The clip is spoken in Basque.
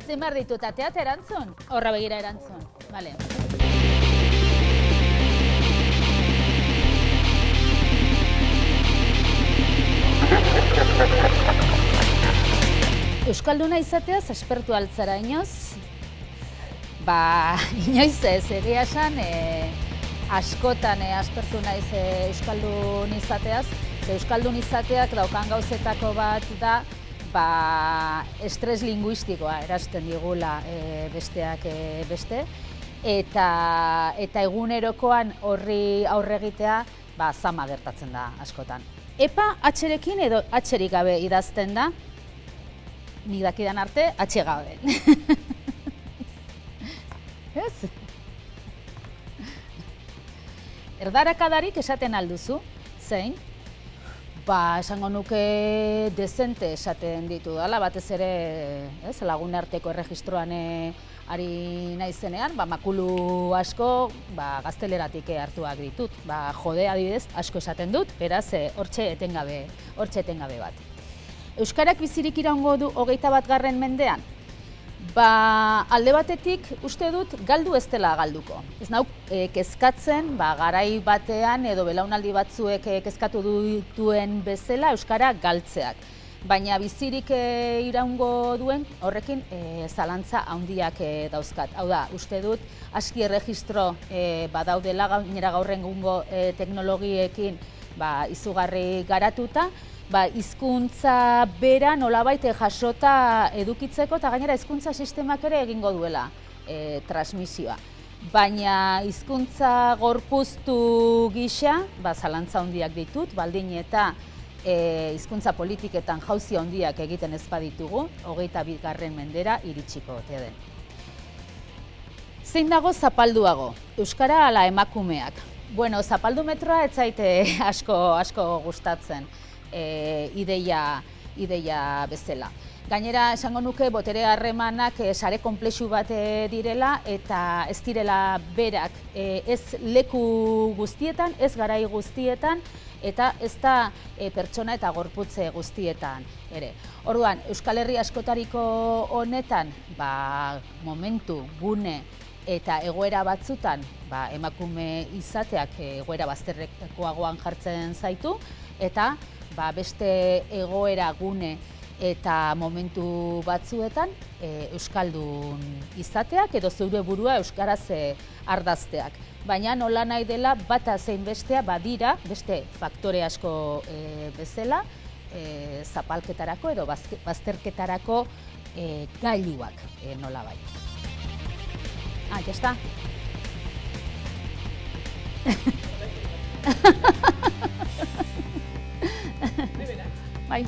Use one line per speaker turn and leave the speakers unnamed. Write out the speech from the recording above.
Zein behar ditut, ateat erantzun? Horra begira erantzun, bale. Euskalduna izateaz, aspertu altzara inoz? Inoiz ez, egia esan, askotan aspertu naiz euskaldun izateaz. Euskaldun izateak daukan gauzetako bat da, estres linguistikoa erasten digula besteak beste. Eta egunerokoan horri aurre egitea, zama gertatzen da askotan. Epa atxerekin edo atxerik gabe idazten da, nik dakidan arte, atxe gabe. Ez? Erdarakadarik esaten alduzu, zein? Esango nuke dezente esaten ditu dala, batez ere lagun arteko erregistroan ari naizenean, makulu asko gazteleratik hartuak ditut. Jode adibidez asko esaten dut, beraz hortxe etengabe bat. Euskarak bizirik iraungo du 21. mendean? Alde batetik uste dut galdu ez dela galduko. Ez nauk kezkatzen, garai batean edo belaunaldi batzuek kezkatu duen bezala Euskara galtzeak. Baina bizirik iraungo duen horrekin zalantza handiak dauzkat. Hau da, uste dut aski erregistro badaudela gainera gaur egungo teknologiekin izugarri garatuta, hizkuntza bera nolabait jasota edukitzeko eta gainera hizkuntza sistemak ere egingo duela transmisioa. Baina hizkuntza gorpuztu gisa, zalantza handiak ditut, baldin eta hizkuntza politiketan jauzi handiak egiten ez baditugu, 21. mendera iritsiko ote den. Zein dago zapalduago, euskara ala emakumeak? Zapaldumetroa ez zaite asko gustatzen. Ideia bezala. Gainera, esango nuke botere harremanak sare konplexu bat direla eta ez direla berak ez leku guztietan, ez garai guztietan eta ez da pertsona eta gorputze guztietan ere. Orduan, Euskal Herri askotariko honetan, momentu, gune eta egoera batzutan emakume izateak egoera bazterrekoagoan jartzen zaitu eta beste egoera gune eta momentu batzuetan euskaldun izateak edo zeure burua euskaraz ardazteak. Baina nola nahi dela bata zein bestea badira beste faktore asko bezala zapalketarako edo bazterketarako gailuak nolabait. Ya está. Bai.